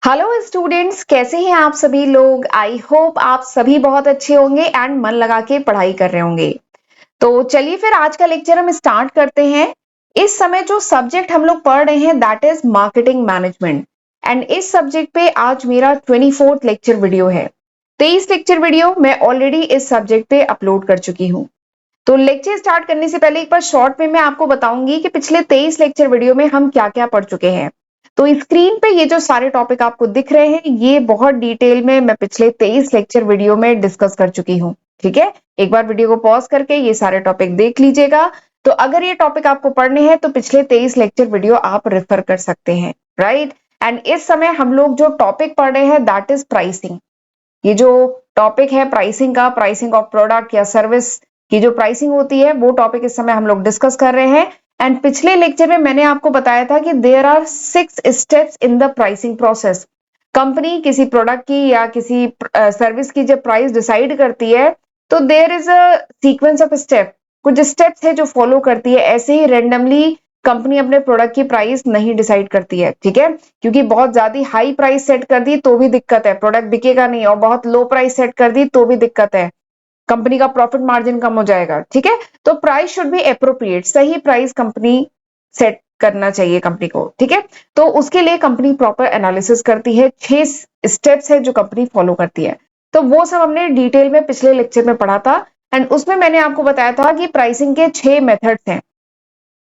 Hello students, कैसे हैं आप सभी लोग। आई होप आप सभी बहुत अच्छे होंगे एंड मन लगा के पढ़ाई कर रहे होंगे। तो चलिए फिर आज का लेक्चर हम स्टार्ट करते हैं। इस समय जो सब्जेक्ट हम लोग पढ़ रहे हैं that is marketing management and इस सब्जेक्ट पे आज मेरा 24th लेक्चर वीडियो है। 23 लेक्चर वीडियो मैं ऑलरेडी इस सब्जेक्ट पे अपलोड कर चुकी हूँ। तो लेक्चर स्टार्ट करने से पहले एक बार शॉर्ट में मैं आपको बताऊंगी कि पिछले 23 लेक्चर वीडियो में हम क्या क्या पढ़ चुके हैं। तो स्क्रीन पे ये जो सारे टॉपिक आपको दिख रहे हैं ये बहुत डिटेल में मैं पिछले 23 लेक्चर वीडियो में डिस्कस कर चुकी हूँ। ठीक है, एक बार वीडियो को पॉज करके ये सारे टॉपिक देख लीजिएगा। तो अगर ये टॉपिक आपको पढ़ने हैं तो पिछले 23 लेक्चर वीडियो आप रेफर कर सकते हैं, राइट। एंड इस समय हम लोग जो टॉपिक पढ़ रहे हैं दैट इज प्राइसिंग। ये जो टॉपिक है प्राइसिंग का, प्राइसिंग ऑफ प्रोडक्ट या सर्विस की जो प्राइसिंग होती है वो टॉपिक इस समय हम लोग डिस्कस कर रहे हैं। एंड पिछले लेक्चर में मैंने आपको बताया था कि there are 6 steps in the pricing process. Company किसी प्रोडक्ट की या किसी सर्विस की जब प्राइस डिसाइड करती है तो there is a sequence of step. कुछ स्टेप्स है जो फॉलो करती है, ऐसे ही रेंडमली कंपनी अपने प्रोडक्ट की प्राइस नहीं डिसाइड करती है। ठीक है, क्योंकि बहुत ज्यादा हाई प्राइस सेट कर दी तो भी दिक्कत है, प्रोडक्ट बिकेगा नहीं, और बहुत लो प्राइस सेट कर दी तो भी दिक्कत है, कंपनी का प्रॉफिट मार्जिन कम हो जाएगा। ठीक है, तो प्राइस शुड बी एप्रोप्रिएट, सही प्राइस कंपनी सेट करना चाहिए कंपनी को। ठीक है, तो उसके लिए कंपनी प्रॉपर एनालिसिस करती है, 6 स्टेप्स है जो कंपनी फॉलो करती है। तो वो सब हमने डिटेल में पिछले लेक्चर में पढ़ा था एंड उसमें मैंने आपको बताया था कि प्राइसिंग के 6 मेथड्स हैं।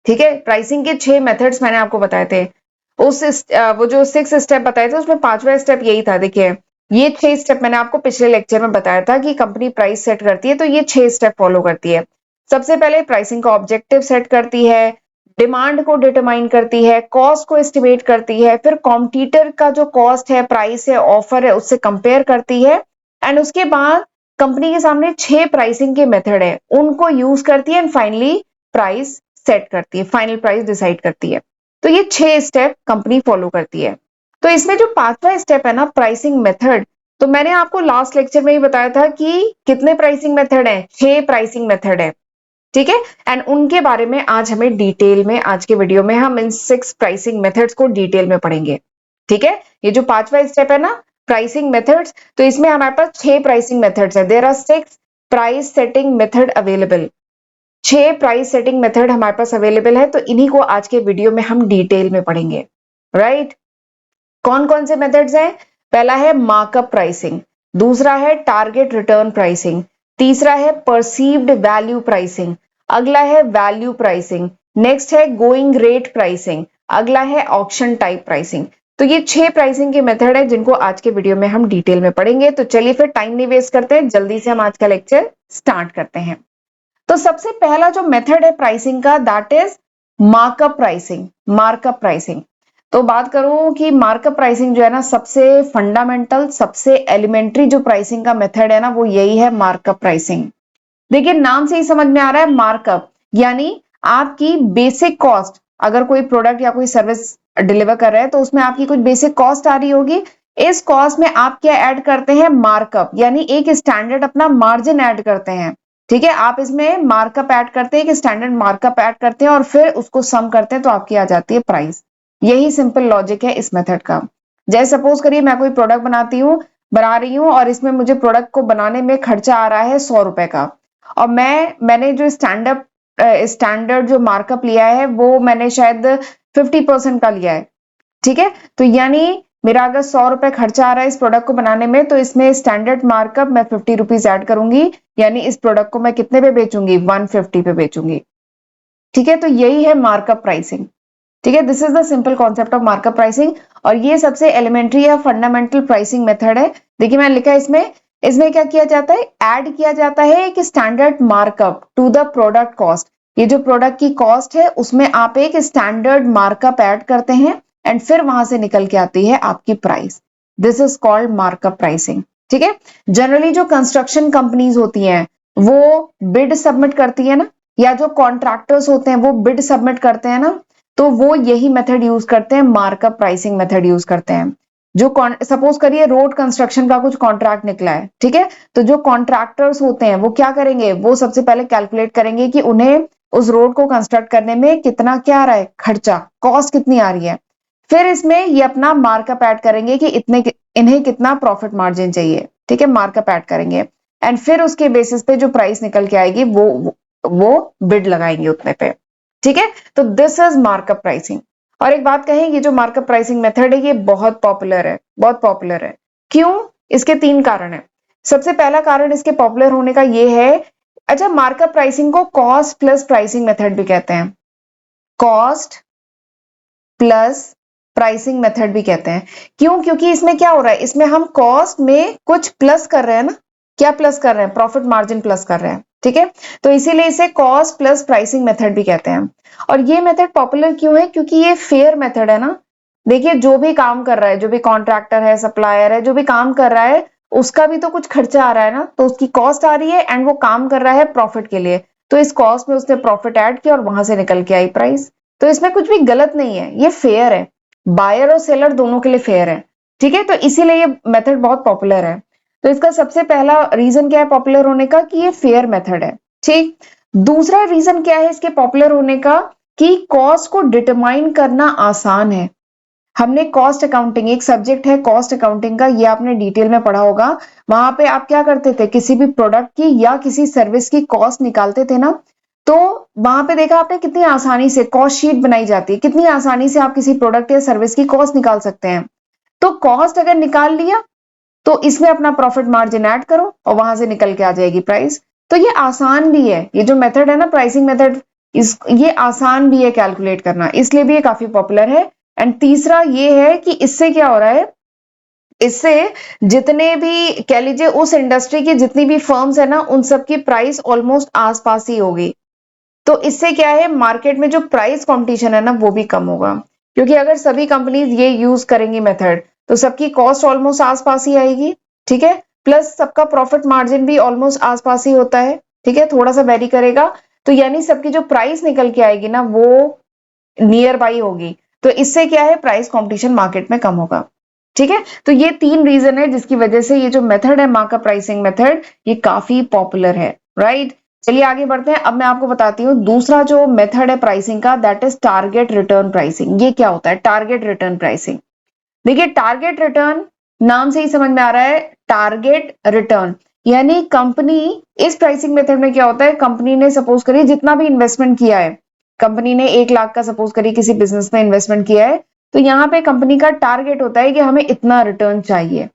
ठीक है, प्राइसिंग के 6 मेथड्स मैंने आपको बताए थे। वो जो 6 स्टेप बताए थे उसमें 5वां स्टेप यही था। देखिए, ये 6 स्टेप मैंने आपको पिछले लेक्चर में बताया था कि कंपनी प्राइस सेट करती है तो ये 6 स्टेप फॉलो करती है। सबसे पहले प्राइसिंग का ऑब्जेक्टिव सेट करती है, डिमांड को डिटरमाइन करती है, कॉस्ट को एस्टिमेट करती है, फिर कॉम्पिटिटर का जो कॉस्ट है, प्राइस है, ऑफर है उससे कंपेयर करती है एंड उसके बाद कंपनी के सामने 6 प्राइसिंग के मेथड है उनको यूज करती है एंड फाइनली प्राइस सेट करती है, फाइनल प्राइस डिसाइड करती है। तो ये 6 स्टेप कंपनी फॉलो करती है। तो इसमें जो 5वां स्टेप है ना, प्राइसिंग मेथड, तो मैंने आपको लास्ट लेक्चर में ही बताया था कि कितने प्राइसिंग मेथड है, 6 प्राइसिंग मेथड है। ठीक है, एंड उनके बारे में आज हमें डिटेल में, आज के वीडियो में हम इन 6 प्राइसिंग मेथड्स को डिटेल में पढ़ेंगे। ठीक है, ये जो 5वां स्टेप है ना प्राइसिंग मेथड्स, तो इसमें हमारे पास 6 प्राइसिंग मेथड्स है। There are 6 price setting method available. 6 price setting method हमारे पास अवेलेबल है, तो इन्हीं को आज के वीडियो में हम डिटेल में पढ़ेंगे, राइट। कौन कौन से मेथड्स हैं? पहला है मार्कअप प्राइसिंग, दूसरा है टारगेट रिटर्न प्राइसिंग, तीसरा है परसीव्ड वैल्यू प्राइसिंग, अगला है वैल्यू प्राइसिंग, नेक्स्ट है गोइंग रेट प्राइसिंग, अगला है ऑक्शन टाइप प्राइसिंग। तो ये 6 प्राइसिंग के मेथड है जिनको आज के वीडियो में हम डिटेल में पढ़ेंगे। तो चलिए फिर टाइम नहीं वेस्ट करते हैं, जल्दी से हम आज का लेक्चर स्टार्ट करते हैं। तो सबसे पहला जो मेथड है प्राइसिंग का that is markup pricing. Markup pricing, तो बात करूं कि मार्कअप प्राइसिंग जो है ना सबसे फंडामेंटल, सबसे एलिमेंट्री जो प्राइसिंग का मेथड है ना वो यही है मार्कअप प्राइसिंग। देखिए, नाम से ही समझ में आ रहा है मार्कअप यानी आपकी बेसिक कॉस्ट। अगर कोई प्रोडक्ट या कोई सर्विस डिलीवर कर रहे हैं तो उसमें आपकी कुछ बेसिक कॉस्ट आ रही होगी, इस कॉस्ट में आप क्या ऐड करते हैं? मार्कअप, यानी एक स्टैंडर्ड अपना मार्जिन ऐड करते हैं। ठीक है, आप इसमें मार्कअप ऐड करते हैं, एक स्टैंडर्ड मार्कअप ऐड करते हैं और फिर उसको सम करते हैं तो आपकी आ जाती है प्राइस। यही सिंपल लॉजिक है इस मेथड का। जैसे सपोज करिए मैं कोई प्रोडक्ट बना रही हूँ और इसमें मुझे प्रोडक्ट को बनाने में खर्चा आ रहा है 100 रुपए का, और मैंने जो स्टैंडर्ड जो मार्कअप लिया है वो मैंने शायद 50% का लिया है। ठीक है, तो यानी मेरा अगर 100 रुपए खर्चा आ रहा है इस प्रोडक्ट को बनाने में तो इसमें स्टैंडर्ड मार्कअप मैं 50 रुपीज ऐड करूंगी, यानी इस प्रोडक्ट को मैं कितने पे बेचूंगी? 150 पे बेचूंगी। ठीक है, तो यही है मार्कअप प्राइसिंग। ठीक है, this is the simple concept of markup pricing और ये सबसे एलिमेंट्री या फंडामेंटल प्राइसिंग मेथड है। देखिए मैंने लिखा है इसमें इसमें क्या किया जाता है? ऐड किया जाता है एक standard markup to the product cost. ये जो प्रोडक्ट की कॉस्ट है उसमें आप एक स्टैंडर्ड मार्कअप ऐड करते हैं एंड फिर वहां से निकल के आती है आपकी price. This is called markup pricing. ठीक है, जनरली जो कंस्ट्रक्शन कंपनीज होती हैं वो बिड सबमिट करती है ना, या जो कॉन्ट्रैक्टर्स होते हैं वो बिड सबमिट करते हैं ना, तो वो यही मेथड यूज करते हैं, मार्कअप प्राइसिंग मेथड यूज करते हैं। जो सपोज करिए रोड कंस्ट्रक्शन का कुछ कॉन्ट्रैक्ट निकला है, ठीक है, तो जो कॉन्ट्रैक्टर्स होते हैं वो क्या करेंगे? वो सबसे पहले कैलकुलेट करेंगे कि उन्हें उस रोड को कंस्ट्रक्ट करने में कितना क्या आ रहा है, खर्चा, कॉस्ट कितनी आ रही है। फिर इसमें ये अपना मार्कअप ऐड करेंगे कि इन्हें कितना प्रॉफिट मार्जिन चाहिए, ठीक है, मार्कअप ऐड करेंगे एंड फिर उसके बेसिस पे जो प्राइस निकल के आएगी वो बिड लगाएंगे उतने पे, ठीक है। तो दिस इज मार्कअप प्राइसिंग। और एक बात कहें, ये जो मार्कअप प्राइसिंग मेथड है ये बहुत पॉपुलर है, बहुत पॉपुलर है। क्यों? इसके 3 कारण है। सबसे पहला कारण इसके पॉपुलर होने का ये है, अच्छा, मार्कअप प्राइसिंग को कॉस्ट प्लस प्राइसिंग मेथड भी कहते हैं, कॉस्ट प्लस प्राइसिंग मेथड भी कहते हैं। क्यों? क्योंकि इसमें क्या हो रहा है, इसमें हम कॉस्ट में कुछ प्लस कर रहे हैं ना, क्या प्लस कर रहे हैं, प्रॉफिट मार्जिन प्लस कर रहे हैं, ठीक है। तो इसीलिए इसे कॉस्ट प्लस प्राइसिंग मेथड भी कहते हैं। और ये मेथड पॉपुलर क्यों है? क्योंकि ये फेयर मेथड है ना। देखिए, जो भी काम कर रहा है, जो भी कॉन्ट्रैक्टर है, सप्लायर है, जो भी काम कर रहा है, उसका भी तो कुछ खर्चा आ रहा है ना, तो उसकी कॉस्ट आ रही है एंड वो काम कर रहा है प्रॉफिट के लिए, तो इस कॉस्ट में उसने प्रॉफिट ऐड किया और वहां से निकल के आई प्राइस। तो इसमें कुछ भी गलत नहीं है, ये फेयर है, बायर और सेलर दोनों के लिए फेयर है, ठीक है। तो इसीलिए ये मेथड बहुत पॉपुलर है। तो इसका सबसे पहला रीजन क्या है पॉपुलर होने का, कि ये फेयर मेथड है, ठीक। दूसरा रीजन क्या है इसके पॉपुलर होने का, कि कॉस्ट को डिटरमाइन करना आसान है। हमने कॉस्ट अकाउंटिंग, एक सब्जेक्ट है कॉस्ट अकाउंटिंग का, ये आपने डिटेल में पढ़ा होगा। वहां पे आप क्या करते थे, किसी भी प्रोडक्ट की या किसी सर्विस की कॉस्ट निकालते थे ना, तो वहां पे देखा आपने कितनी आसानी से कॉस्ट शीट बनाई जाती है, कितनी आसानी से आप किसी प्रोडक्ट या सर्विस की कॉस्ट निकाल सकते हैं। तो कॉस्ट अगर निकाल लिया तो इसमें अपना प्रॉफिट मार्जिन ऐड करो और वहां से निकल के आ जाएगी प्राइस। तो ये आसान भी है, ये जो मेथड है ना प्राइसिंग मेथड, ये आसान भी है कैलकुलेट करना, इसलिए भी ये काफी पॉपुलर है। एंड तीसरा ये है कि इससे क्या हो रहा है, इससे जितने भी कह लीजिए उस इंडस्ट्री की जितनी भी फर्म्स है ना, उन सबकी प्राइस ऑलमोस्ट आसपास ही होगी। तो इससे क्या है, मार्केट में जो प्राइस कंपटीशन है ना वो भी कम होगा, क्योंकि अगर सभी कंपनीज ये यूज करेंगी मेथड, तो सबकी कॉस्ट ऑलमोस्ट आसपास ही आएगी, ठीक है। प्लस सबका प्रॉफिट मार्जिन भी ऑलमोस्ट आसपास ही होता है, ठीक है, थोड़ा सा वेरी करेगा। तो यानी सबकी जो प्राइस निकल के आएगी ना वो नियर बाई होगी। तो इससे क्या है, प्राइस कंपटीशन मार्केट में कम होगा, ठीक है। तो ये 3 रीजन है जिसकी वजह से ये जो मेथड है मार्कअप प्राइसिंग मेथड, ये काफी पॉपुलर है, राइट। चलिए आगे बढ़ते हैं। अब मैं आपको बताती हूँ दूसरा जो मेथड है प्राइसिंग का, that is target return pricing. ये क्या होता है टारगेट रिटर्न प्राइसिंग? देखिए, टारगेट रिटर्न नाम से ही समझ में आ रहा है, टारगेट रिटर्न यानी कंपनी, इस प्राइसिंग मेथड में क्या होता है, कंपनी ने सपोज करिए जितना भी इन्वेस्टमेंट किया है, कंपनी ने 1 लाख का सपोज करिए किसी बिजनेस में इन्वेस्टमेंट किया है, तो यहाँ पे कंपनी का टारगेट होता है कि हमें इतना रिटर्न चाहिए,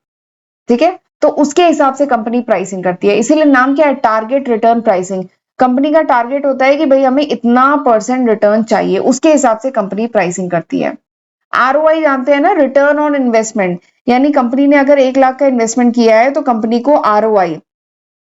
ठीक है। तो उसके हिसाब से कंपनी प्राइसिंग करती है, इसीलिए नाम क्या है, टारगेट रिटर्न प्राइसिंग। कंपनी का टारगेट होता है कि भाई हमें इतना % रिटर्न चाहिए, उसके हिसाब से कंपनी प्राइसिंग करती है। आरओआई जानते हैं ना, रिटर्न ऑन इन्वेस्टमेंट, यानी कंपनी ने अगर 1 लाख का इन्वेस्टमेंट किया है तो कंपनी को आरओआई,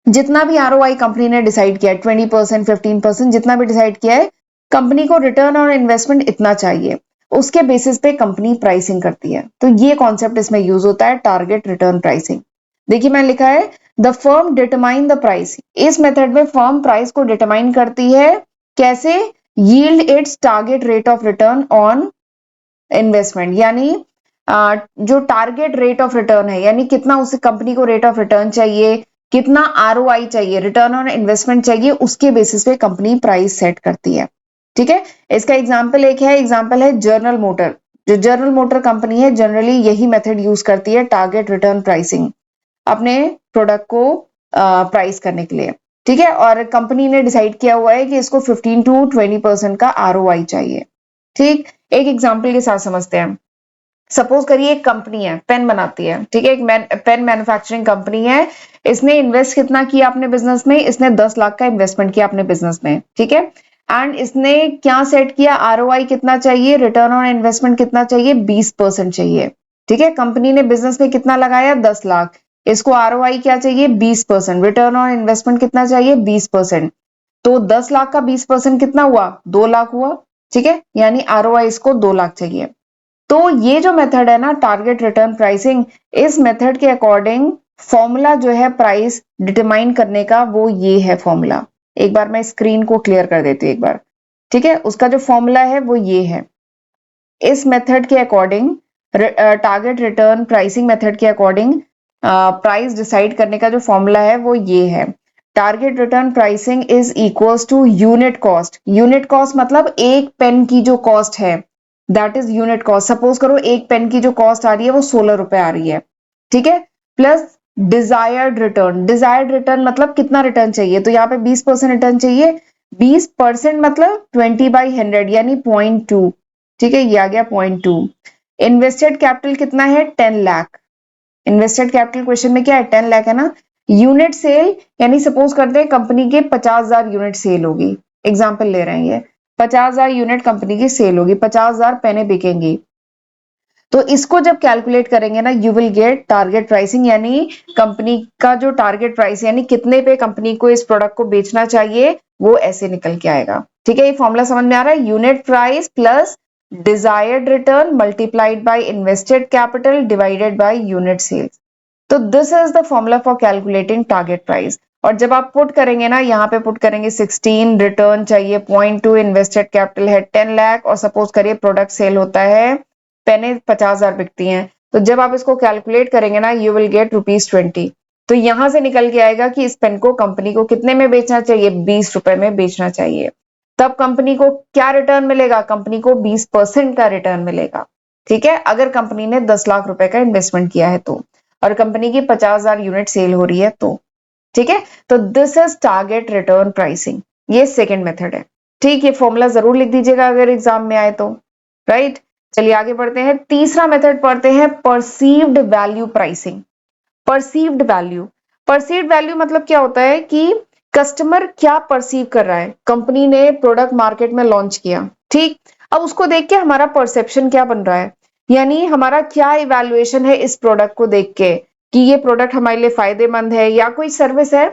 जितना भी आरओआई कंपनी ने डिसाइड किया है, 20% 15% जितना भी डिसाइड किया है, कंपनी को रिटर्न ऑन इन्वेस्टमेंट इतना चाहिए, उसके बेसिस पे कंपनी प्राइसिंग करती है। तो ये कॉन्सेप्ट इसमें यूज होता है, टारगेट रिटर्न प्राइसिंग। देखिए मैंने लिखा है the firm determine the price. इस मेथड में फर्म प्राइस को डिटरमाइन करती है, कैसे, yield it's target rate of return on investment, यानी जो टारगेट रेट ऑफ रिटर्न है, यानी कितना उस कंपनी को रेट ऑफ रिटर्न चाहिए, कितना आरओआई चाहिए, रिटर्न ऑन इन्वेस्टमेंट चाहिए, उसके बेसिस पे कंपनी प्राइस सेट करती है, ठीक है। इसका एग्जांपल एक है, एग्जांपल है जनरल मोटर। जो जनरल मोटर कंपनी है जनरली यही मेथड यूज करती है, टारगेट रिटर्न प्राइसिंग, अपने प्रोडक्ट को प्राइस करने के लिए, ठीक है। और कंपनी ने डिसाइड किया हुआ है कि इसको 15 to 20% का आरओआई चाहिए, ठीक। एक एग्जांपल के साथ समझते हैं। सपोज करिए एक कंपनी है, पेन बनाती है, ठीक है, एक पेन मैन्युफैक्चरिंग कंपनी है। इसने इन्वेस्ट कितना किया अपने बिजनेस में, इसने 10 लाख का इन्वेस्टमेंट किया अपने बिजनेस में, ठीक है। एंड इसने क्या सेट किया, आरओआई कितना चाहिए, रिटर्न ऑन इन्वेस्टमेंट कितना चाहिए, 20% चाहिए, ठीक है। कंपनी ने बिजनेस में कितना लगाया, 10 लाख, इसको आरओआई क्या चाहिए, 20%, रिटर्न ऑन इन्वेस्टमेंट कितना चाहिए, 20%। तो 10 लाख का 20% कितना हुआ, 2 लाख हुआ, ठीक है, यानी आरओआई इसको 2 लाख चाहिए। तो ये जो मेथड है ना टारगेट रिटर्न प्राइसिंग, इस मेथड के अकॉर्डिंग फॉर्मूला जो है प्राइस डिटरमाइन करने का, वो ये है फॉर्मूला। एक बार मैं स्क्रीन को क्लियर कर देती हूँ एक बार, ठीक है। उसका जो फॉर्मूला है वो ये है, इस मेथड के according, target return pricing method के अकॉर्डिंग प्राइस डिसाइड करने का जो फॉर्मूला है वो ये है, target return pricing is equals to unit cost. Unit cost मतलब एक पेन की जो कॉस्ट है, that is unit cost. Suppose करो एक पेन की जो कॉस्ट आ रही है वो 16 रुपए आ रही है, ठीक है, plus desired return. Desired return मतलब कितना रिटर्न चाहिए, तो यहाँ पे 20% रिटर्न चाहिए। 20% मतलब 20/100 यानी 0.2, ठीक है, ये आ गया 0.2। इन्वेस्टेड कैपिटल कितना है, 10 लाख। इन्वेस्टेड कैपिटल क्वेश्चन में क्या है, 10 लाख है ना। यूनिट सेल यानी सपोज करते हैं कंपनी के 50,000 यूनिट सेल होगी, एग्जाम्पल ले रहे हैं ये, 50,000 यूनिट कंपनी की सेल होगी, 50,000 पेने बिकेंगी। तो इसको जब कैलकुलेट करेंगे ना, you will get target pricing, यानी कंपनी का जो टारगेट प्राइस यानी कितने पे कंपनी को इस प्रोडक्ट को बेचना चाहिए, वो ऐसे निकल के आएगा। ठीक है, ये फॉर्मूला समझ में आ रहा है, unit price plus desired return multiplied by invested capital divided by unit sales. तो this is the formula for calculating target price. और जब आप पुट करेंगे ना, यहाँ पे पुट करेंगे 16, रिटर्न चाहिए 0.2, इन्वेस्टेड कैपिटल है 10 लाख, और सपोज करिए प्रोडक्ट सेल होता है, पेने 50,000 बिकती हैं, तो जब आप इसको कैलकुलेट करेंगे ना, यू विल गेट ₹20। तो यहां से निकल के आएगा कि इस पेन को कंपनी को कितने में बेचना चाहिए, 20 रुपए में बेचना चाहिए। तब कंपनी को क्या रिटर्न मिलेगा, कंपनी को 20% का रिटर्न मिलेगा। ठीक है, अगर कंपनी ने 10 लाख रुपए का इन्वेस्टमेंट किया है तो, और कंपनी की 50,000 यूनिट सेल हो रही है तो। ठीक है, तो this is target return pricing, ये सेकेंड मेथड है। ठीक, ये फॉर्मूला जरूर लिख दीजिएगा अगर एग्जाम में आए तो, राइट। चलिए आगे बढ़ते हैं, तीसरा मेथड पढ़ते हैं, perceived value pricing. Perceived value, perceived value मतलब क्या होता है कि कस्टमर क्या परसीव कर रहा है, कंपनी ने प्रोडक्ट मार्केट में लॉन्च किया, ठीक, अब उसको देख के हमारा परसेप्शन क्या बन रहा है, यानी हमारा क्या इवैल्यूएशन है इस प्रोडक्ट को देख के कि ये प्रोडक्ट हमारे लिए फायदेमंद है, या कोई सर्विस है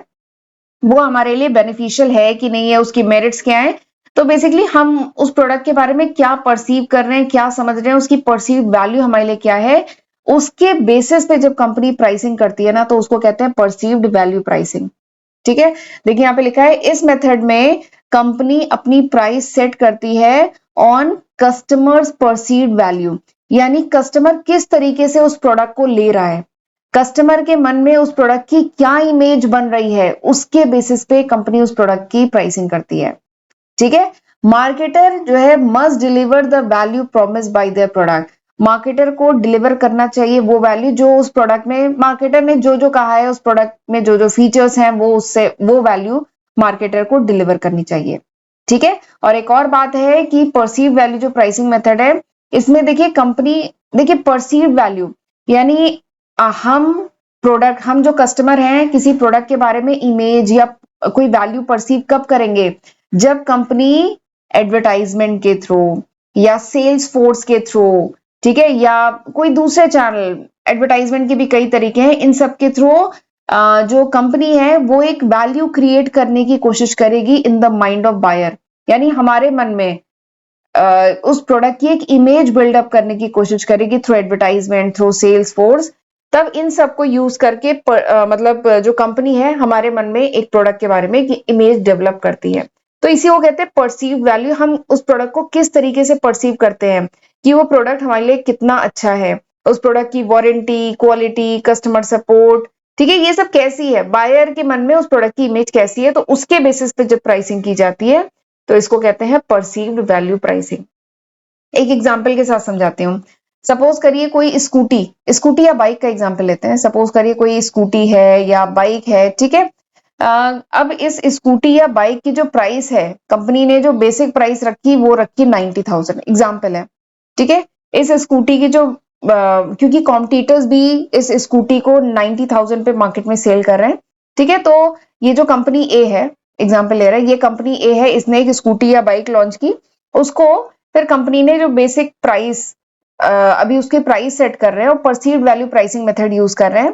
वो हमारे लिए बेनिफिशियल है कि नहीं है, उसकी मेरिट्स क्या है। तो बेसिकली हम उस प्रोडक्ट के बारे में क्या परसीव कर रहे हैं, क्या समझ रहे हैं, उसकी परसीव वैल्यू हमारे लिए क्या है, उसके बेसिस पे जब कंपनी प्राइसिंग करती है ना, तो उसको कहते हैं परसीव्ड वैल्यू प्राइसिंग। ठीक है, देखिए यहाँ पे लिखा है, इस मेथड में कंपनी अपनी प्राइस सेट करती है ऑन कस्टमर्स परसीव्ड वैल्यू, यानी कस्टमर किस तरीके से उस प्रोडक्ट को ले रहा है, कस्टमर के मन में उस प्रोडक्ट की क्या इमेज बन रही है, उसके बेसिस पे कंपनी उस प्रोडक्ट की प्राइसिंग करती है। ठीक है, मार्केटर जो है must deliver the value promise bye their product, marketer को डिलीवर करना चाहिए वो वैल्यू जो उस प्रोडक्ट में मार्केटर ने जो जो कहा है, उस प्रोडक्ट में जो जो फीचर्स हैं वो उससे वो वैल्यू मार्केटर को डिलीवर करनी चाहिए। ठीक है, और एक और बात है कि परसीव वैल्यू जो प्राइसिंग मेथड है, इसमें देखिए कंपनी, देखिए परसीव वैल्यू यानी हम जो कस्टमर हैं किसी प्रोडक्ट के बारे में इमेज या कोई वैल्यू परसीव कब करेंगे, जब कंपनी एडवर्टाइजमेंट के थ्रू या सेल्स फोर्स के थ्रू, ठीक है, या कोई दूसरे चैनल, एडवर्टाइजमेंट के भी कई तरीके हैं, इन सब के थ्रू जो कंपनी है वो एक वैल्यू क्रिएट करने की कोशिश करेगी in the mind of buyer, यानी हमारे मन में उस प्रोडक्ट की एक इमेज बिल्डअप करने की कोशिश करेगी through advertisement, through sales force. तब इन सब को यूज करके मतलब जो कंपनी है हमारे मन में एक प्रोडक्ट के बारे में इमेज डेवलप करती है। तो इसी को कहते हैं परसीव वैल्यू, हम उस प्रोडक्ट को किस तरीके से परसीव करते हैं कि वो प्रोडक्ट हमारे लिए कितना अच्छा है, उस प्रोडक्ट की वारंटी, क्वालिटी, कस्टमर सपोर्ट, ठीक है, ये सब कैसी है, बायर के मन में उस प्रोडक्ट की इमेज कैसी है, तो उसके बेसिस पे जब प्राइसिंग की जाती है तो इसको कहते हैं परसीव्ड वैल्यू प्राइसिंग। एक एग्जांपल के साथ समझाती हूँ। सपोज करिए कोई स्कूटी स्कूटी या बाइक का एग्जांपल लेते हैं, सपोज करिए कोई स्कूटी है या बाइक है, ठीक है। अब इस स्कूटी या बाइक की जो प्राइस है, कंपनी ने जो बेसिक प्राइस रखी वो रखी 90,000, एग्जाम्पल है, ठीक है। इस स्कूटी की जो क्योंकि कॉम्पिटिटर्स भी इस स्कूटी को 90,000 पे मार्केट में सेल कर रहे हैं, ठीक है, तो ये जो कंपनी ए है, एग्जाम्पल ले रहा है, ये कंपनी ए है, इसने एक स्कूटी या बाइक लॉन्च की, उसको फिर कंपनी ने जो बेसिक प्राइस अभी उसके प्राइस सेट कर रहे हैं और perceived value pricing method use कर रहे हैं।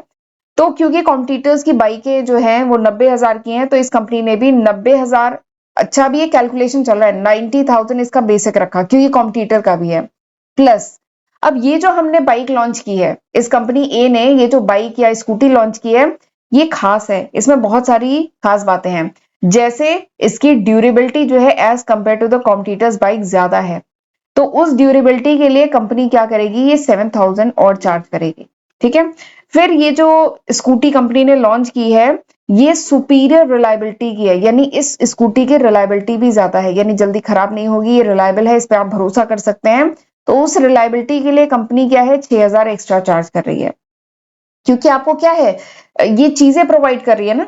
तो क्योंकि कॉम्पिटिटर्स की बाइकें जो हैं वो 90,000 की हैं, तो इस कंपनी ने भी 90,000, अच्छा अभी ये कैलकुलेशन चल रहा है, 90,000 इसका बेसिक रखा क्योंकि कॉम्पिटिटर का भी है, प्लस अब ये जो हमने बाइक लॉन्च की है, इस कंपनी ए ने ये जो बाइक या स्कूटी लॉन्च की है, ये खास है, इसमें बहुत सारी खास बातें हैं, जैसे इसकी ड्यूरेबिलिटी जो है as compare to the competitors bike ज्यादा है, तो उस ड्यूरेबिलिटी के लिए कंपनी क्या करेगी, ये 7,000 और चार्ज करेगी। ठीक है, फिर ये जो स्कूटी कंपनी ने लॉन्च की है, ये सुपीरियर रिलायबिलिटी की है, यानी इस स्कूटी की रिलायबिलिटी भी ज्यादा है, यानी जल्दी खराब नहीं होगी, ये रिलायबल है, इस पे आप भरोसा कर सकते हैं, तो उस रिलायबिलिटी के लिए कंपनी क्या है 6000 एक्स्ट्रा चार्ज कर रही है, क्योंकि आपको क्या है ये चीजें प्रोवाइड कर रही है ना।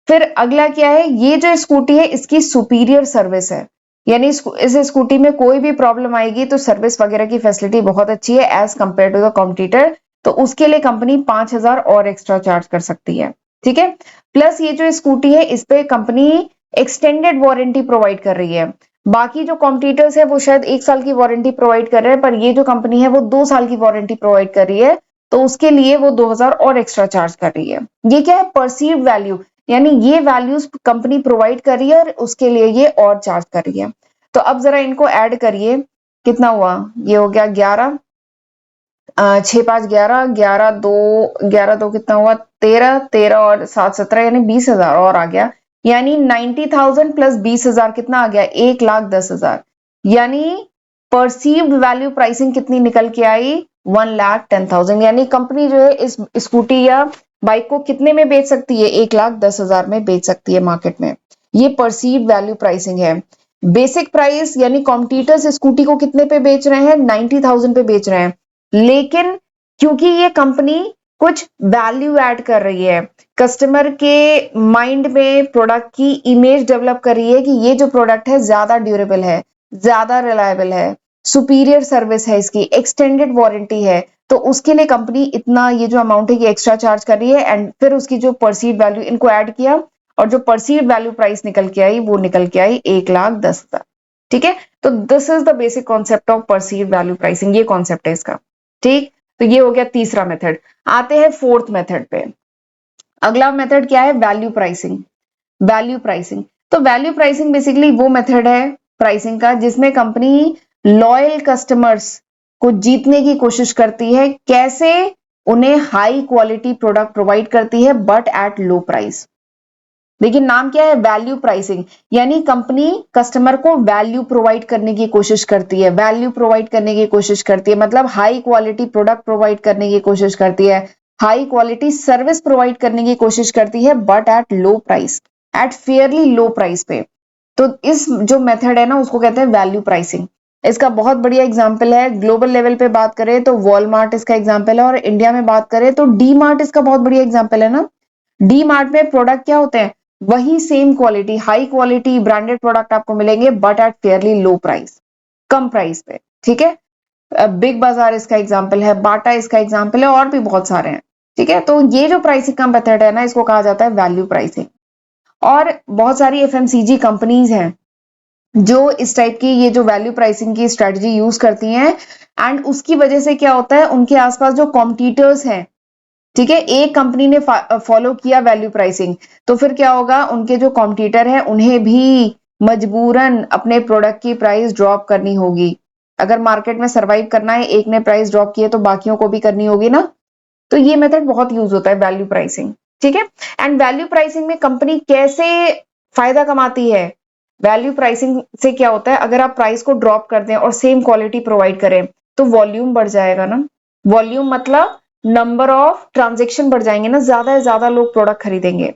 फिर अगला क्या है, ये जो स्कूटी है इसकी सुपीरियर सर्विस है, यानी इस स्कूटी में कोई भी प्रॉब्लम आएगी तो सर्विस वगैरह की फैसिलिटी बहुत अच्छी है as compare to the competitor, तो उसके लिए कंपनी 5000 और एक्स्ट्रा चार्ज कर सकती है। ठीक है, प्लस ये जो स्कूटी है इस पे कंपनी एक्सटेंडेड वारंटी प्रोवाइड कर रही है। बाकी जो कॉम्पिटिटर्स है वो शायद 1 साल की वारंटी प्रोवाइड कर रहे हैं, पर ये जो कंपनी है वो 2 साल की वारंटी प्रोवाइड कर रही है, तो उसके लिए वो 2000 और एक्स्ट्रा चार्ज कर रही है। ये क्या है, परसीव्ड वैल्यू, यानी ये वैल्यूज कंपनी प्रोवाइड कर रही है और उसके लिए ये और चार्ज कर रही है। तो अब जरा इनको ऐड करिए, कितना हुआ, ये हो गया 11, 6 5 11, 11 2 कितना हुआ 13, 13 और 7 17, यानी 20,000 और आ गया, यानी 90,000 प्लस 20,000 कितना आ गया 1,10,000, यानी परसीव्ड वैल्यू प्राइसिंग कितनी निकल के आई 1,10,000, यानी कंपनी जो है इस स्कूटी या बाइक को कितने में बेच सकती है 1,10,000 में बेच सकती है मार्केट में। ये परसीव्ड वैल्यू प्राइसिंग है। बेसिक प्राइस यानी कॉम्पिटिटर्स स्कूटी को कितने पे बेच रहे हैं 90,000 पे बेच रहे हैं, लेकिन क्योंकि ये कंपनी कुछ वैल्यू ऐड कर रही है, कस्टमर के माइंड में प्रोडक्ट की इमेज डेवलप कर रही है कि ये जो प्रोडक्ट है ज्यादा ड्यूरेबल है, ज्यादा रिलायबल है, सुपीरियर सर्विस है, इसकी एक्सटेंडेड वारंटी है, तो उसके लिए कंपनी इतना ये जो अमाउंट है ये एक्स्ट्रा चार्ज कर रही है, एंड फिर उसकी जो परसीव वैल्यू इनको ऐड किया और जो परसीव वैल्यू प्राइस निकल के आई वो निकल के आई 1,10,000। ठीक है, तो this is the basic concept of perceive value pricing, ये कॉन्सेप्ट है इसका। ठीक, तो ये हो गया तीसरा मेथड। आते हैं फोर्थ मेथड पे। अगला मेथड क्या है, वैल्यू प्राइसिंग। वैल्यू प्राइसिंग, तो वैल्यू प्राइसिंग बेसिकली वो मेथड है प्राइसिंग का जिसमें कंपनी लॉयल कस्टमर्स को जीतने की कोशिश करती है। कैसे, उन्हें हाई क्वालिटी प्रोडक्ट प्रोवाइड करती है बट एट लो प्राइस। देखिए नाम क्या है, वैल्यू प्राइसिंग, यानी कंपनी कस्टमर को वैल्यू प्रोवाइड करने की कोशिश करती है, वैल्यू प्रोवाइड करने की कोशिश करती है, मतलब हाई क्वालिटी प्रोडक्ट प्रोवाइड करने की कोशिश करती है, हाई क्वालिटी सर्विस प्रोवाइड करने की कोशिश करती है but at low price, at fairly low price पे। तो इस जो मेथड है ना उसको कहते हैं वैल्यू प्राइसिंग। इसका बहुत बढ़िया एग्जांपल है, ग्लोबल लेवल पे बात करें तो वॉलमार्ट इसका एग्जांपल है, और इंडिया में बात करें तो डी मार्ट इसका बहुत बढ़िया एग्जांपल है ना। डी मार्ट में प्रोडक्ट क्या होते हैं, वही same quality, high quality branded product आपको मिलेंगे but at fairly low price, come price पे। ठीक है, बिग बाजार इसका एग्जांपल है, बाटा इसका एग्जांपल है, और भी बहुत सारे हैं। ठीक है, तो ये जो प्राइसिंग का मेथड है ना इसको कहा जाता है वैल्यू प्राइसिंग। और बहुत सारी एफएमसीजी कंपनीज हैं जो इस टाइप की ये जो वैल्यू प्राइसिंग की स्ट्रेटजी यूज करती हैं, एंड उसकी वजह से क्या होता है, उनके आसपास जो कॉम्पिटिटर्स हैं, ठीक है, एक कंपनी ने फॉलो किया वैल्यू प्राइसिंग, तो फिर क्या होगा, उनके जो कॉम्पिटिटर है उन्हें भी मजबूरन अपने प्रोडक्ट की प्राइस ड्रॉप करनी होगी। अगर मार्केट में सरवाइव करना है, एक ने प्राइस ड्रॉप की है तो बाकियों को भी करनी होगी ना। तो ये मेथड बहुत यूज होता है वैल्यू प्राइसिंग। ठीक है, एंड वैल्यू प्राइसिंग में कंपनी कैसे फायदा कमाती है, वैल्यू प्राइसिंग से क्या होता है, अगर आप प्राइस को ड्रॉप कर दें और सेम क्वालिटी प्रोवाइड करें तो वॉल्यूम बढ़ जाएगा ना। वॉल्यूम मतलब नंबर ऑफ ट्रांजेक्शन बढ़ जाएंगे ना, ज्यादा से ज्यादा लोग प्रोडक्ट खरीदेंगे।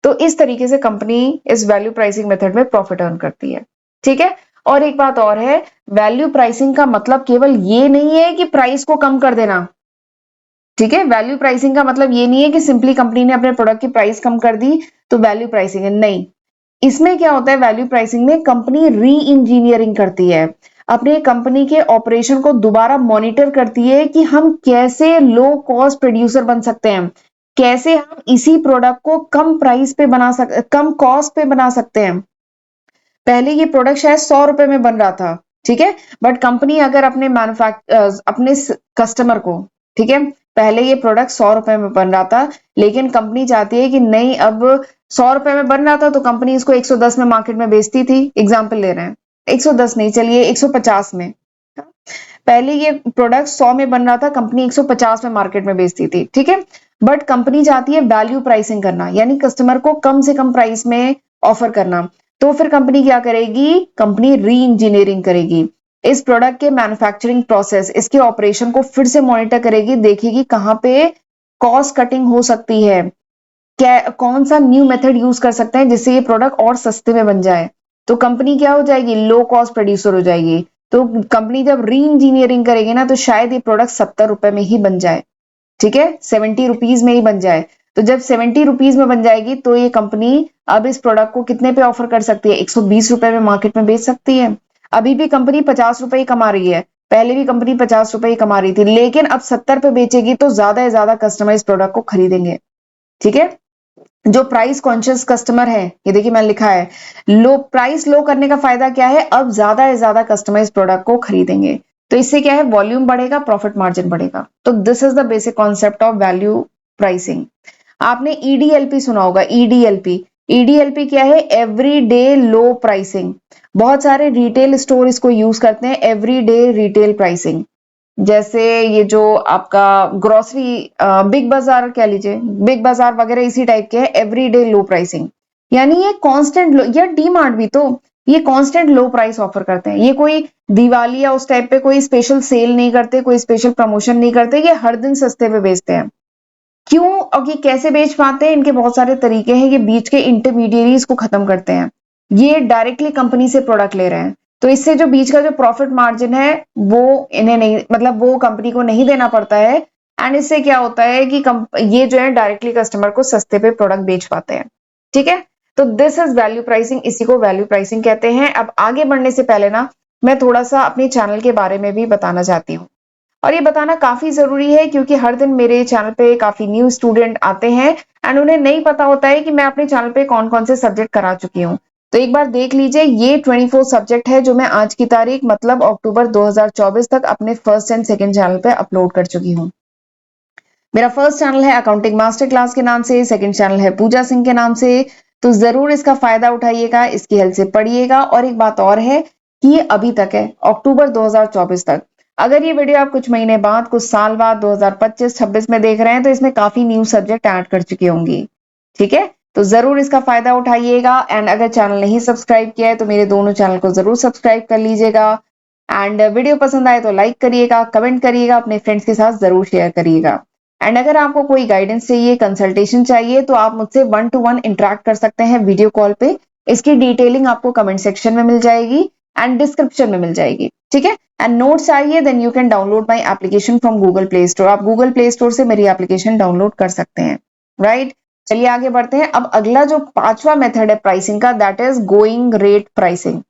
तो इस तरीके से कंपनी इस वैल्यू प्राइसिंग मेथड में प्रॉफिट अर्न करती है। ठीक है, और एक बात और है, वैल्यू प्राइसिंग का मतलब केवल ये नहीं है कि प्राइस को कम कर देना। ठीक है, वैल्यू प्राइसिंग का मतलब ये नहीं है कि सिंपली कंपनी ने अपने प्रोडक्ट की प्राइस कम कर दी तो वैल्यू प्राइसिंग है, नहीं। इसमें क्या होता है, वैल्यू प्राइसिंग में कंपनी री इंजीनियरिंग करती है, अपने कंपनी के ऑपरेशन को दोबारा मॉनिटर करती है कि हम कैसे लो कॉस्ट प्रोड्यूसर बन सकते हैं, कैसे हम इसी प्रोडक्ट को कम प्राइस पे कम कॉस्ट पे बना सकते हैं। पहले ये प्रोडक्ट शायद 100 रुपए में बन रहा था, ठीक है, बट कंपनी अगर अपने कस्टमर को, ठीक है, पहले ये प्रोडक्ट 100 रुपए में बन रहा था, लेकिन कंपनी चाहती है कि नहीं, अब 100 रुपए में बन रहा था तो कंपनी इसको 110 में मार्केट में बेचती थी, एग्जाम्पल ले रहे हैं, 110 नहीं, चलिए 150 में। पहले ये प्रोडक्ट 100 में बन रहा था, कंपनी 150 में मार्केट में बेचती थी, ठीक है, बट कंपनी चाहती है वैल्यू प्राइसिंग करना, यानी कस्टमर को कम से कम प्राइस में ऑफर करना। तो फिर कंपनी क्या करेगी, कंपनी री इंजीनियरिंग करेगी, इस प्रोडक्ट के मैन्युफैक्चरिंग प्रोसेस, इसके ऑपरेशन को फिर से मॉनिटर करेगी, देखेगी कहाँ पे कॉस्ट कटिंग हो सकती है, क्या कौन सा न्यू मेथड यूज कर सकते हैं जिससे ये प्रोडक्ट और सस्ते में बन जाए। तो कंपनी क्या हो जाएगी, लो कॉस्ट प्रोड्यूसर हो जाएगी। तो कंपनी जब री इंजीनियरिंग करेगी ना, तो शायद ये प्रोडक्ट 70 रुपए में ही बन जाए, ठीक है, 70 रुपीज में ही बन जाए। तो जब 70 रुपीज में बन जाएगी, तो ये कंपनी अब इस प्रोडक्ट को कितने पे ऑफर कर सकती है, 120 रुपए में मार्केट में बेच सकती है। अभी भी कंपनी 50 रुपए ही कमा रही है, पहले भी कंपनी 50 रुपए ही कमा रही थी, लेकिन अब 70 पे बेचेगी तो ज्यादा से ज्यादा कस्टमर इस प्रोडक्ट को खरीदेंगे, ठीक है। जो प्राइस कॉन्शियस कस्टमर है, ये देखिए मैंने लिखा है, लो प्राइस लो करने का फायदा क्या है, अब ज्यादा से ज्यादा कस्टमर इस प्रोडक्ट को खरीदेंगे। तो इससे क्या है, वॉल्यूम बढ़ेगा, प्रॉफिट मार्जिन बढ़ेगा। तो this is the basic concept of value pricing. आपने ईडीएलपी सुना होगा, ईडीएलपी। ईडीएलपी क्या है, एवरी डे लो प्राइसिंग। बहुत सारे रिटेल स्टोर इसको यूज करते हैं, एवरी डे रिटेल प्राइसिंग। जैसे ये जो आपका ग्रोसरी, बिग बाजार कह लीजिए, बिग बाजार वगैरह इसी टाइप के है, एवरीडे लो प्राइसिंग। यानी ये कांस्टेंट लो, या डी मार्ट भी तो ये कांस्टेंट लो प्राइस ऑफर करते हैं। ये कोई दिवाली या उस टाइप पे कोई स्पेशल सेल नहीं करते, कोई स्पेशल प्रमोशन नहीं करते, ये हर दिन सस्ते पे बेचते हैं। क्यों और ये कैसे बेच पाते हैं, इनके बहुत सारे तरीके हैं। ये बीच के इंटरमीडिएरीज को खत्म करते हैं, ये डायरेक्टली कंपनी से प्रोडक्ट ले रहे हैं, तो इससे जो बीच का जो प्रॉफिट मार्जिन है वो इन्हें नहीं, मतलब वो कंपनी को नहीं देना पड़ता है। एंड इससे क्या होता है कि ये जो है डायरेक्टली कस्टमर को सस्ते पे प्रोडक्ट बेच पाते हैं, ठीक है। तो दिस इज वैल्यू प्राइसिंग, इसी को वैल्यू प्राइसिंग कहते हैं। अब आगे बढ़ने से पहले ना, मैं थोड़ा सा अपने चैनल के बारे में भी बताना चाहती हूँ, और ये बताना काफी जरूरी है, क्योंकि हर दिन मेरे चैनल पे काफी न्यू स्टूडेंट आते हैं एंड उन्हें नहीं पता होता है कि मैं अपने चैनल पे कौन कौन से सब्जेक्ट करा चुकी हूँ। तो एक बार देख लीजिए, ये 24 सब्जेक्ट है जो मैं आज की तारीख मतलब अक्टूबर 2024 तक अपने फर्स्ट एंड सेकंड चैनल पे अपलोड कर चुकी हूँ। मेरा फर्स्ट चैनल है अकाउंटिंग मास्टर क्लास के नाम से, सेकंड चैनल है पूजा सिंह के नाम से। तो जरूर इसका फायदा उठाइएगा, इसकी हेल्प से पढ़िएगा। और एक बात और है कि ये अभी तक है, अक्टूबर 2024 तक। अगर ये वीडियो आप कुछ महीने बाद, कुछ साल बाद 2025-26 में देख रहे हैं, तो इसमें काफी न्यू सब्जेक्ट ऐड कर चुकी होंगी, ठीक है। तो जरूर इसका फायदा उठाइएगा। एंड अगर चैनल नहीं सब्सक्राइब किया है तो मेरे दोनों चैनल को जरूर सब्सक्राइब कर लीजिएगा। एंड वीडियो पसंद आए तो लाइक करिएगा, कमेंट करिएगा, अपने फ्रेंड्स के साथ जरूर शेयर करिएगा। एंड अगर आपको कोई गाइडेंस चाहिए, कंसल्टेशन चाहिए, तो आप मुझसे 1-to-1 इंटरेक्ट कर सकते हैं वीडियो कॉल पे। इसकी डिटेलिंग आपको कमेंट सेक्शन में मिल जाएगी एंड डिस्क्रिप्शन में मिल जाएगी, ठीक है। एंड नोट्स चाहिए, then you can download my application from Google Play Store. आप गूगल प्ले स्टोर से मेरी एप्लीकेशन डाउनलोड कर सकते हैं, राइट। चलिए आगे बढ़ते हैं। अब अगला जो पांचवा मेथड है प्राइसिंग का, that is going rate pricing.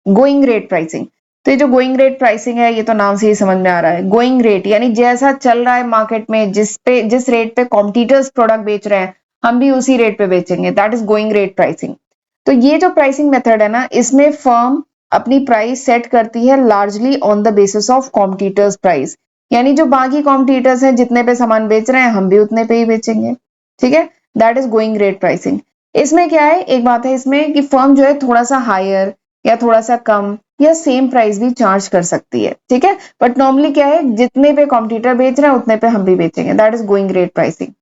Going rate pricing. तो ये जो गोइंग रेट प्राइसिंग है, ये तो नाम से ही समझ में आ रहा है। गोइंग रेट यानी जैसा चल रहा है मार्केट में, जिस रेट पे कॉम्पिटिटर्स प्रोडक्ट बेच रहे हैं, हम भी उसी रेट पे बेचेंगे, that is going rate pricing. तो ये जो प्राइसिंग मेथड है ना, इसमें फर्म अपनी प्राइस सेट करती है largely on the basis of competitors price. यानी जो बाकी कॉम्पिटिटर्स हैं जितने पे सामान बेच रहे हैं, हम भी उतने पे ही बेचेंगे, ठीक है। That is going rate pricing. इसमें क्या है, एक बात है इसमें कि फर्म जो है थोड़ा सा हायर या थोड़ा सा कम या सेम प्राइस भी चार्ज कर सकती है, ठीक है। बट नॉर्मली क्या है, जितने पे कॉम्पिटिटर बेच रहे हैं उतने पे हम भी बेचेंगे, that is going rate pricing,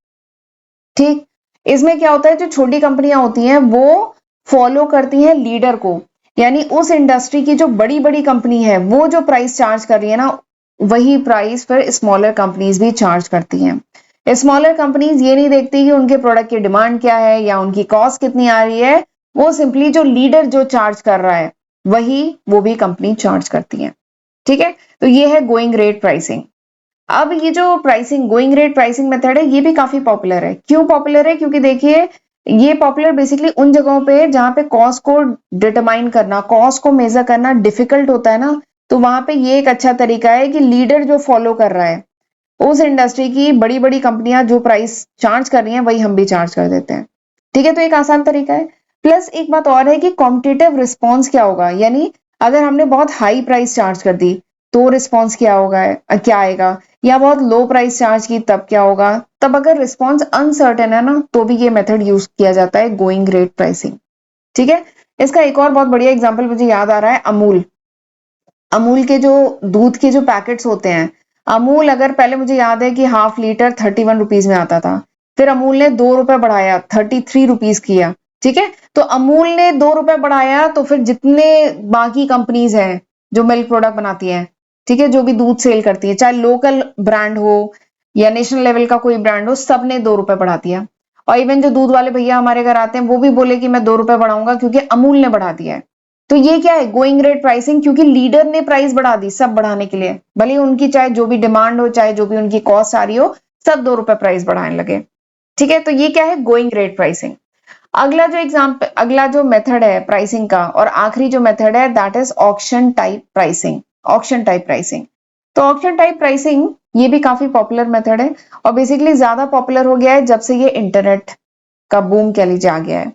ठीक। इसमें क्या होता है, जो छोटी कंपनियां होती हैं वो फॉलो करती हैं लीडर को। यानी उस इंडस्ट्री की जो बड़ी बड़ी कंपनी है, वो जो प्राइस चार्ज कर रही है ना, वही प्राइस पर स्मॉलर कंपनीज भी चार्ज करती हैं। स्मॉलर कंपनीज ये नहीं देखती कि उनके प्रोडक्ट की डिमांड क्या है या उनकी कॉस्ट कितनी आ रही है, वो सिंपली जो लीडर जो चार्ज कर रहा है वही वो भी कंपनी चार्ज करती है, ठीक है। तो ये है गोइंग रेट प्राइसिंग। अब ये जो pricing going rate pricing method है, ये भी काफी पॉपुलर है। क्यों पॉपुलर है, क्योंकि देखिए ये पॉपुलर बेसिकली उन जगहों पे जहां पे कॉस्ट को डिटरमाइन करना, कॉस्ट को मेजर करना डिफिकल्ट होता है ना, तो वहां पे ये एक अच्छा तरीका है कि लीडर जो फॉलो कर रहा है, उस इंडस्ट्री की बड़ी बड़ी कंपनियां जो प्राइस चार्ज कर रही हैं वही हम भी चार्ज कर देते हैं, ठीक है। तो एक आसान तरीका है। प्लस एक बात और है कि कॉम्पिटिटिव रिस्पॉन्स क्या होगा, यानी अगर हमने बहुत हाई प्राइस चार्ज कर दी तो रिस्पॉन्स क्या होगा, क्या आएगा, या बहुत लो प्राइस चार्ज की तब क्या होगा। तब अगर रिस्पॉन्स अनसर्टेन है ना, तो भी ये मेथड यूज किया जाता है, गोइंग रेट प्राइसिंग, ठीक है। इसका एक और बहुत बढ़िया एग्जाम्पल मुझे याद आ रहा है, अमूल। अमूल के जो दूध के जो पैकेट्स होते हैं, अमूल अगर पहले मुझे याद है कि हाफ लीटर 31 रुपीज में आता था, फिर अमूल ने 2 रुपए बढ़ाया, 33 रुपीज किया, ठीक है। तो अमूल ने 2 रुपए बढ़ाया, तो फिर जितने बाकी कंपनीज हैं जो मिल्क प्रोडक्ट बनाती हैं, ठीक है, जो भी दूध सेल करती है, चाहे लोकल ब्रांड हो या नेशनल लेवल का कोई ब्रांड हो, सबने 2 रुपए बढ़ा दिया। और इवन जो दूध वाले भैया हमारे घर आते हैं, वो भी बोले कि मैं 2 रुपए बढ़ाऊंगा क्योंकि अमूल ने बढ़ा दिया है। तो ये क्या है, गोइंग रेट प्राइसिंग, क्योंकि लीडर ने प्राइस बढ़ा दी सब बढ़ाने के लिए, भले उनकी चाहे जो भी डिमांड हो, चाहे जो भी उनकी कॉस्ट आ रही हो, सब 2 रुपए प्राइस बढ़ाने लगे। ठीक है, तो ये क्या है, गोइंग रेट प्राइसिंग। अगला जो मेथड है प्राइसिंग का, और आखिरी जो मेथड है, that is auction type pricing. Auction type pricing, तो ऑक्शन टाइप प्राइसिंग ये भी काफी पॉपुलर मेथड है, और बेसिकली ज्यादा पॉपुलर हो गया है जब से ये इंटरनेट का बूम कह लीजिए आ गया है।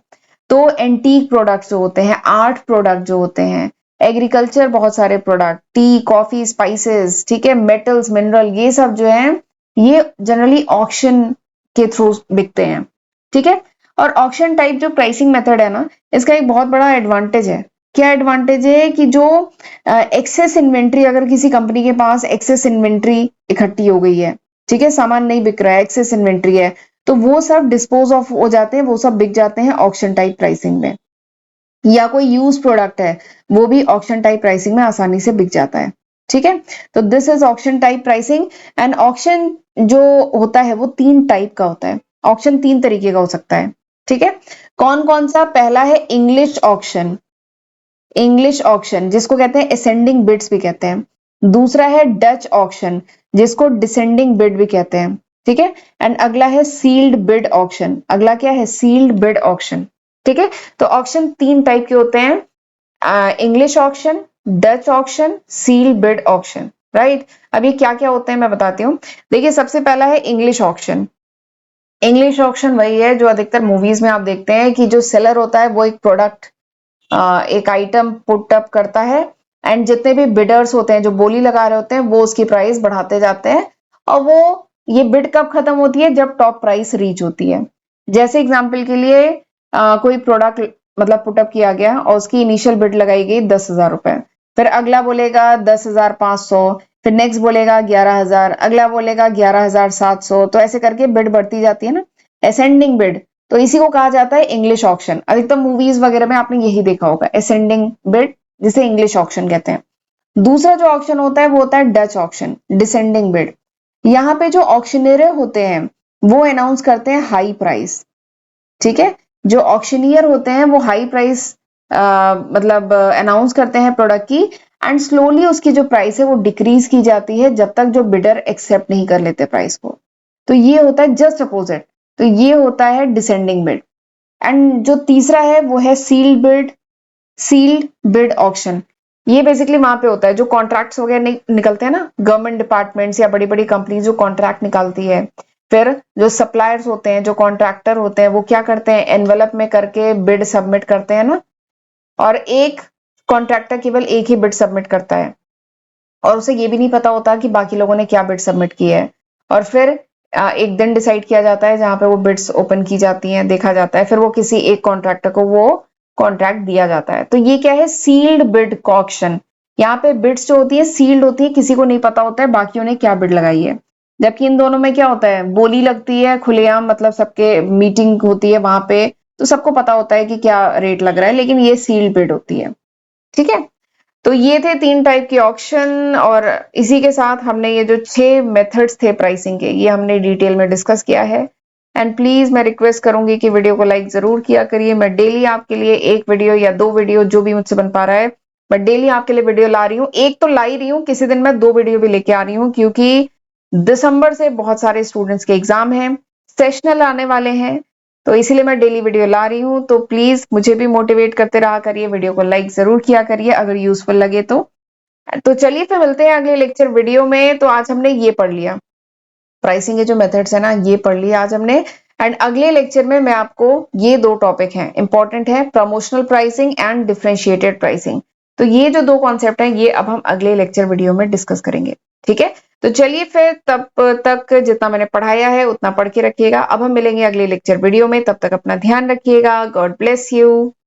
तो एंटीक प्रोडक्ट्स जो होते हैं, आर्ट प्रोडक्ट जो होते हैं, एग्रीकल्चर बहुत सारे प्रोडक्ट, टी, कॉफी, स्पाइसेस, ठीक है, मेटल्स, मिनरल, ये सब जो है ये जनरली ऑक्शन के थ्रू बिकते हैं। ठीक है, और ऑक्शन टाइप जो प्राइसिंग मेथड है ना, इसका एक बहुत बड़ा एडवांटेज है। क्या एडवांटेज है कि जो एक्सेस इन्वेंट्री, अगर किसी कंपनी के पास एक्सेस इन्वेंट्री इकट्ठी हो गई है, ठीक है, सामान नहीं बिक रहा है, एक्सेस इन्वेंट्री है, तो वो सब डिस्पोज ऑफ हो जाते हैं, वो सब बिक जाते हैं ऑक्शन टाइप प्राइसिंग में। या कोई यूज प्रोडक्ट है, वो भी ऑक्शन टाइप प्राइसिंग में आसानी से बिक जाता है। ठीक है, तो this is auction type pricing. And auction जो होता है वो 3 टाइप का होता है। ऑक्शन 3 तरीके का हो सकता है। ठीक है, कौन कौन सा? पहला है इंग्लिश ऑक्शन। इंग्लिश ऑक्शन जिसको कहते हैं असेंडिंग बिड्स भी कहते हैं। दूसरा है डच ऑक्शन, जिसको डिसेंडिंग बिड भी कहते हैं। ठीक है, एंड अगला है सील्ड बिड ऑक्शन। अगला क्या है? Sealed bid auction. ठीक है, तो ऑक्शन 3 टाइप के होते हैं, English auction, Dutch auction, sealed bid auction. Right, अब ये क्या क्या होते हैं मैं बताती हूँ। देखिए, सबसे पहला है इंग्लिश ऑक्शन। इंग्लिश ऑक्शन वही है जो अधिकतर मूवीज में आप देखते हैं कि जो सेलर होता है वो एक प्रोडक्ट, एक आइटम पुट अप करता है, एंड जितने भी बिडर्स होते हैं जो बोली लगा रहे होते हैं वो उसकी प्राइस बढ़ाते जाते हैं, और वो ये बिड कब खत्म होती है? जब टॉप प्राइस रीच होती है। जैसे एग्जांपल के लिए कोई प्रोडक्ट मतलब पुटअप किया गया और उसकी इनिशियल बिड लगाई गई 10,000 रुपए, फिर अगला बोलेगा 10,500, फिर नेक्स्ट बोलेगा 11,000, अगला बोलेगा 11,700, तो ऐसे करके बिड बढ़ती जाती है ना, असेंडिंग बिड। तो इसी को कहा जाता है इंग्लिश ऑक्शन। अधिकतर मूवीज वगैरह में आपने यही देखा होगा, असेंडिंग बिड, जिसे इंग्लिश ऑक्शन कहते हैं। दूसरा जो ऑक्शन होता है वो होता है डच ऑक्शन, डिसेंडिंग बिड। यहाँ पे जो ऑक्शनियर होते हैं वो अनाउंस करते हैं हाई प्राइस। ठीक है, जो ऑक्शनियर होते हैं वो हाई प्राइस मतलब अनाउंस करते हैं प्रोडक्ट की, एंड स्लोली उसकी जो प्राइस है वो डिक्रीज की जाती है जब तक जो बिडर एक्सेप्ट नहीं कर लेते प्राइस को। तो ये होता है जस्ट अपोजिट, तो ये होता है डिसेंडिंग बिड। एंड जो तीसरा है वो है sealed bid. Sealed bid auction, ये बेसिकली वहां पे होता है जो कॉन्ट्रैक्ट्स वगैरह निकलते हैं ना, गवर्नमेंट डिपार्टमेंट्स या बड़ी बड़ी कंपनी जो कॉन्ट्रैक्ट निकालती है, फिर जो सप्लायर्स होते हैं, जो कॉन्ट्रैक्टर होते हैं, वो क्या करते हैं? एनवेलप में करके बिड सबमिट करते हैं ना, और एक कॉन्ट्रैक्टर केवल एक ही बिड सबमिट करता है, और उसे ये भी नहीं पता होता कि बाकी लोगों ने क्या बिड सबमिट की है। और फिर एक दिन डिसाइड किया जाता है जहां पे वो बिड्स ओपन की जाती हैं, देखा जाता है, फिर वो किसी एक कॉन्ट्रैक्टर को वो कॉन्ट्रैक्ट दिया जाता है। तो ये क्या है? Sealed bid auction. यहाँ पे बिड्स जो होती है सील्ड होती है, किसी को नहीं पता होता है बाकियों ने क्या बिड लगाई है। जबकि इन दोनों में क्या होता है? बोली लगती है खुलेआम, मतलब सबके मीटिंग होती है वहां पे, तो सबको पता होता है कि क्या रेट लग रहा है, लेकिन ये सील्ड बिड होती है। ठीक है, तो ये थे 3 टाइप के ऑक्शन, और इसी के साथ हमने ये जो 6 मेथड्स थे प्राइसिंग के, ये हमने डिटेल में डिस्कस किया है। एंड प्लीज मैं रिक्वेस्ट करूंगी कि वीडियो को लाइक जरूर किया करिए। मैं डेली आपके लिए 1 वीडियो या 2 वीडियो, जो भी मुझसे बन पा रहा है, मैं डेली आपके लिए वीडियो ला रही हूँ। एक तो ला ही रही हूँ, किसी दिन मैं 2 वीडियो भी लेके आ रही हूँ, क्योंकि दिसंबर से बहुत सारे स्टूडेंट्स के एग्जाम हैं, सेशनल आने वाले हैं, तो इसीलिए मैं डेली वीडियो ला रही हूँ। तो प्लीज मुझे भी मोटिवेट करते रहा करिए, वीडियो को लाइक जरूर किया करिए अगर यूजफुल लगे तो चलिए फिर मिलते हैं अगले लेक्चर वीडियो में। तो आज हमने ये पढ़ लिया, प्राइसिंग के जो मेथड्स है ना, ये पढ़ लिया आज हमने। एंड अगले लेक्चर में मैं आपको ये 2 टॉपिक हैं, इंपॉर्टेंट है, promotional pricing and differentiated pricing. तो ये जो 2 कॉन्सेप्ट हैं ये अब हम अगले लेक्चर वीडियो में डिस्कस करेंगे। ठीक है, तो चलिए फिर तब तक जितना मैंने पढ़ाया है उतना पढ़ के रखिएगा। अब हम मिलेंगे अगले लेक्चर वीडियो में, तब तक अपना ध्यान रखिएगा। God bless you.